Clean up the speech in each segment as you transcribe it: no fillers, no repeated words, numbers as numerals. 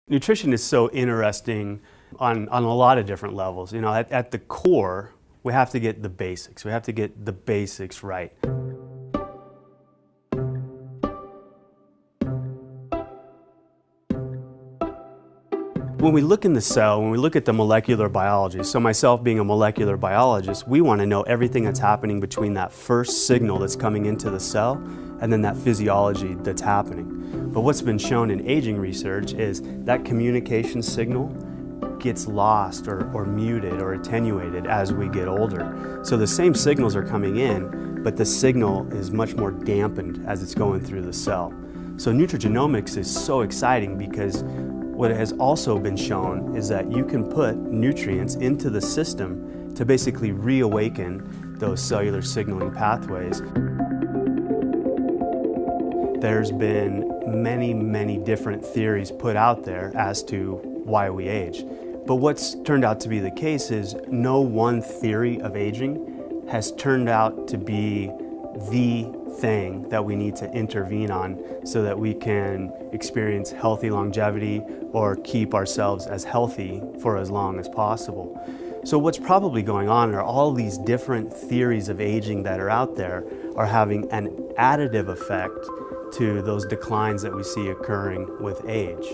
Nutrition is so interesting on a lot of different levels. You know, at the core, we have to get the basics. We have to get the basics right. When we look in the cell, when we look at the molecular biology, so myself being a molecular biologist, we want to know everything that's happening between that first signal that's coming into the cell and then that physiology that's happening. But what's been shown in aging research is that communication signal gets lost or muted or attenuated as we get older. So the same signals are coming in, but the signal is much more dampened as it's going through the cell. So nutrigenomics is so exciting because what has also been shown is that you can put nutrients into the system to basically reawaken those cellular signaling pathways. There's been many different theories put out there as to why we age. But what's turned out to be the case is no one theory of aging has turned out to be the thing that we need to intervene on so that we can experience healthy longevity or keep ourselves as healthy for as long as possible. So what's probably going on are all these different theories of aging that are out there are having an additive effect to those declines that we see occurring with age.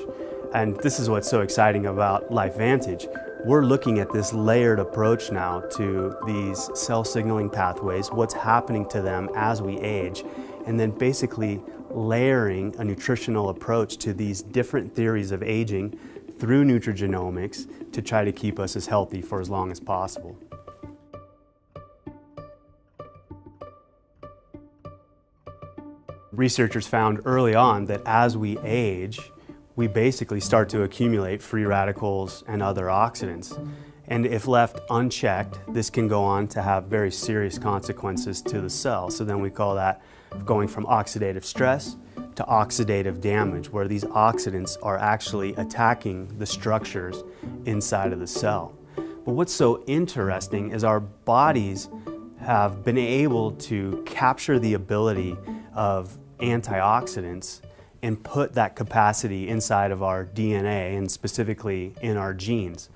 And this is what's so exciting about LifeVantage. We're looking at this layered approach now to these cell signaling pathways, what's happening to them as we age, and then basically layering a nutritional approach to these different theories of aging through nutrigenomics to try to keep us as healthy for as long as possible. Researchers found early on that as we age, we basically start to accumulate free radicals and other oxidants. And if left unchecked, this can go on to have very serious consequences to the cell. So then we call that going from oxidative stress to oxidative damage, where these oxidants are actually attacking the structures inside of the cell. But what's so interesting is our bodies have been able to capture the ability of antioxidants and put that capacity inside of our DNA and specifically in our genes.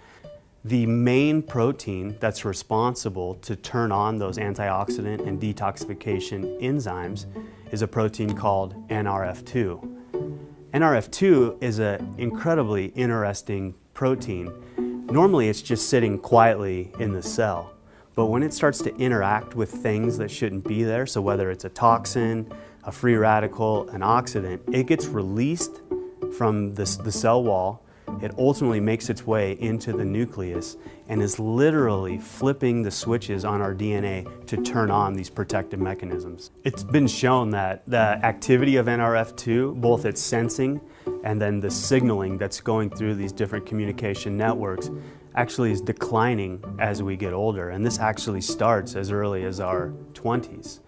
The main protein that's responsible to turn on those antioxidant and detoxification enzymes is a protein called NRF2. NRF2 is an incredibly interesting protein. Normally it's just sitting quietly in the cell, but when it starts to interact with things that shouldn't be there, so whether it's a toxin, a free radical, an oxidant, it gets released from the cell wall. It ultimately makes its way into the nucleus and is literally flipping the switches on our DNA to turn on these protective mechanisms. It's been shown that the activity of NRF2, both its sensing and then the signaling that's going through these different communication networks, actually is declining as we get older. And this actually starts as early as our 20s.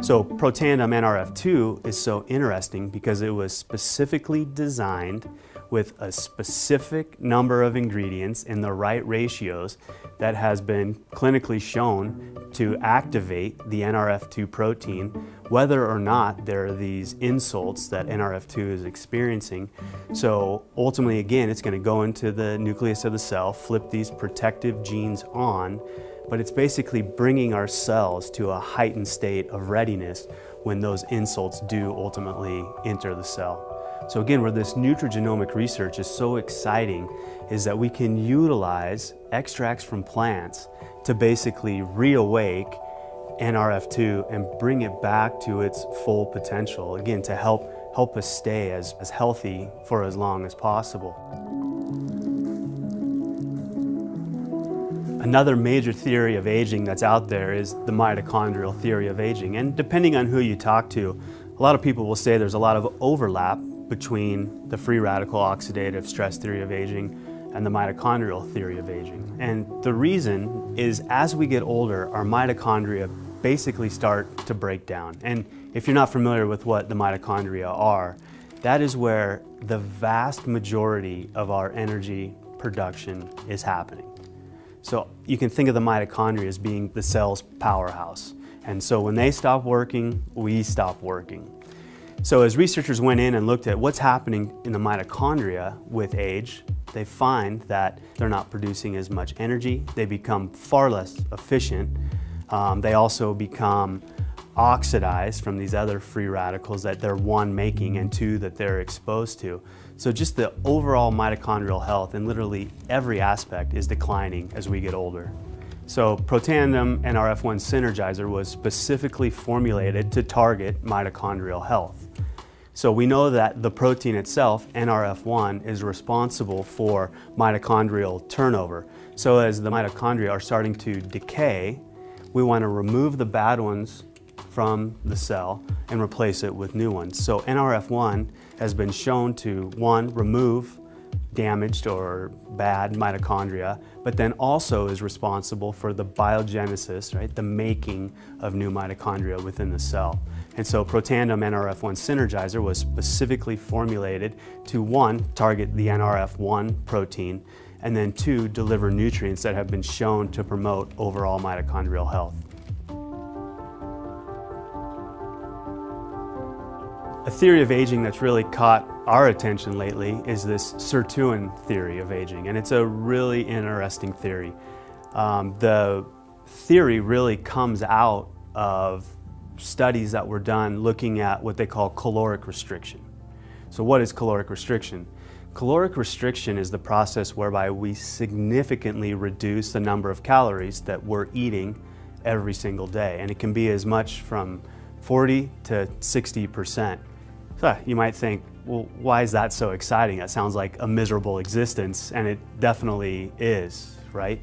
So Protandim NRF2 is so interesting because it was specifically designed with a specific number of ingredients in the right ratios that has been clinically shown to activate the NRF2 protein, whether or not there are these insults that NRF2 is experiencing. So ultimately, again, it's going to go into the nucleus of the cell, flip these protective genes on, but it's basically bringing our cells to a heightened state of readiness when those insults do ultimately enter the cell. So again, where this nutrigenomic research is so exciting is that we can utilize extracts from plants to basically reawake NRF2 and bring it back to its full potential, again, to help us stay as healthy for as long as possible. Another major theory of aging that's out there is the mitochondrial theory of aging. And depending on who you talk to, a lot of people will say there's a lot of overlap between the free radical oxidative stress theory of aging and the mitochondrial theory of aging. And the reason is as we get older, our mitochondria basically start to break down. And if you're not familiar with what the mitochondria are, that is where the vast majority of our energy production is happening. So you can think of the mitochondria as being the cell's powerhouse. And so when they stop working, we stop working. So as researchers went in and looked at what's happening in the mitochondria with age, they find that they're not producing as much energy. They become far less efficient. They also become oxidized from these other free radicals that they're one, making, and two, that they're exposed to. So just the overall mitochondrial health in literally every aspect is declining as we get older. So Protandim NRF1 Synergizer was specifically formulated to target mitochondrial health. So we know that the protein itself, NRF1, is responsible for mitochondrial turnover. So as the mitochondria are starting to decay, we want to remove the bad ones from the cell and replace it with new ones. So NRF1 has been shown to, one, remove damaged or bad mitochondria, but then also is responsible for the biogenesis, right, the making of new mitochondria within the cell. And so Protandim NRF1 Synergizer was specifically formulated to, one, target the NRF1 protein, and then two, deliver nutrients that have been shown to promote overall mitochondrial health. A theory of aging that's really caught our attention lately is this sirtuin theory of aging, and it's a really interesting theory. The theory really comes out of studies that were done looking at what they call caloric restriction. So what is caloric restriction? Caloric restriction is the process whereby we significantly reduce the number of calories that we're eating every single day, and it can be as much from 40 to 60%. So you might think, well, why is that so exciting? That sounds like a miserable existence, and it definitely is, right?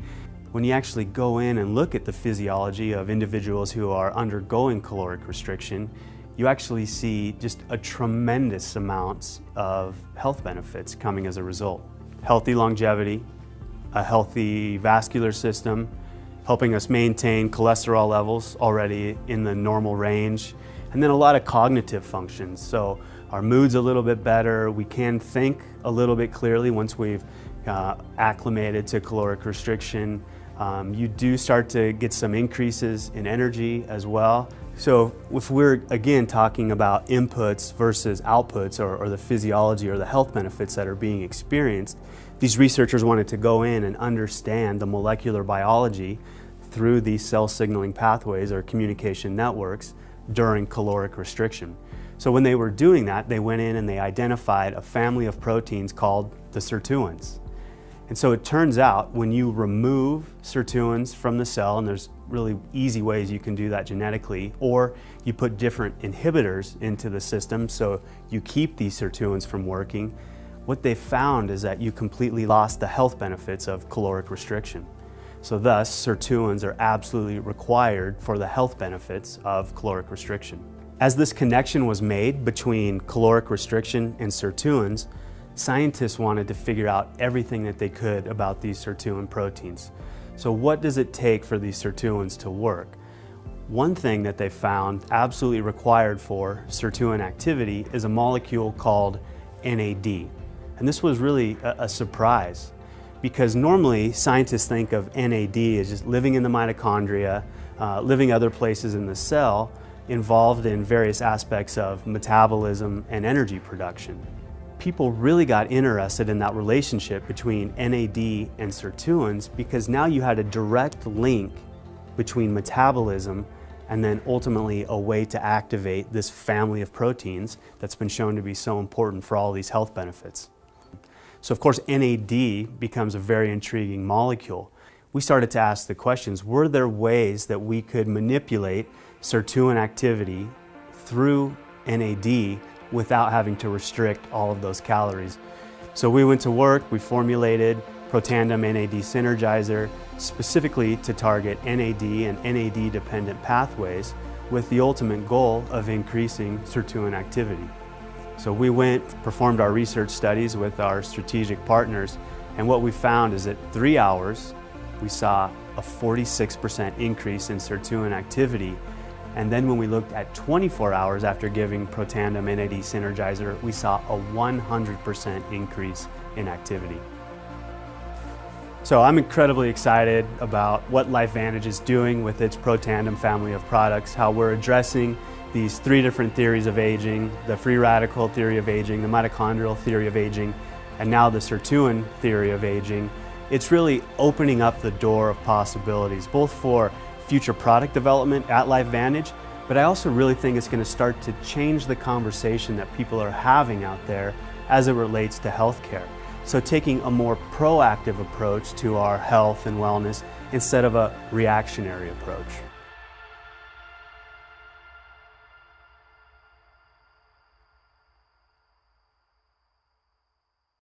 When you actually go in and look at the physiology of individuals who are undergoing caloric restriction, you actually see just a tremendous amounts of health benefits coming as a result. Healthy longevity, a healthy vascular system, helping us maintain cholesterol levels already in the normal range, and then a lot of cognitive functions. So our mood's a little bit better, we can think a little bit clearly once we've acclimated to caloric restriction. You do start to get some increases in energy as well. So if we're again talking about inputs versus outputs, or the physiology or the health benefits that are being experienced, these researchers wanted to go in and understand the molecular biology through these cell signaling pathways or communication networks during caloric restriction. So when they were doing that, they went in and they identified a family of proteins called the sirtuins. And so it turns out when you remove sirtuins from the cell, and there's really easy ways you can do that genetically, or you put different inhibitors into the system so you keep these sirtuins from working, what they found is that you completely lost the health benefits of caloric restriction. So thus, sirtuins are absolutely required for the health benefits of caloric restriction. As this connection was made between caloric restriction and sirtuins, scientists wanted to figure out everything that they could about these sirtuin proteins. So what does it take for these sirtuins to work? One thing that they found absolutely required for sirtuin activity is a molecule called NAD. And this was really a surprise, because normally scientists think of NAD as just living in the mitochondria, living other places in the cell, involved in various aspects of metabolism and energy production. People really got interested in that relationship between NAD and sirtuins because now you had a direct link between metabolism and then ultimately a way to activate this family of proteins that's been shown to be so important for all these health benefits. So of course NAD becomes a very intriguing molecule. We started to ask the questions, were there ways that we could manipulate sirtuin activity through NAD without having to restrict all of those calories? So we went to work, we formulated Protandim NAD Synergizer specifically to target NAD and NAD-dependent pathways with the ultimate goal of increasing sirtuin activity. So we performed our research studies with our strategic partners, and what we found is that 3 hours, we saw a 46% increase in sirtuin activity. And then when we looked at 24 hours after giving Protandim NAD Synergizer, we saw a 100% increase in activity. So I'm incredibly excited about what LifeVantage is doing with its Protandim family of products, how we're addressing these three different theories of aging, the free radical theory of aging, the mitochondrial theory of aging, and now the sirtuin theory of aging, it's really opening up the door of possibilities, both for future product development at LifeVantage, but I also really think it's going to start to change the conversation that people are having out there as it relates to healthcare. So taking a more proactive approach to our health and wellness instead of a reactionary approach.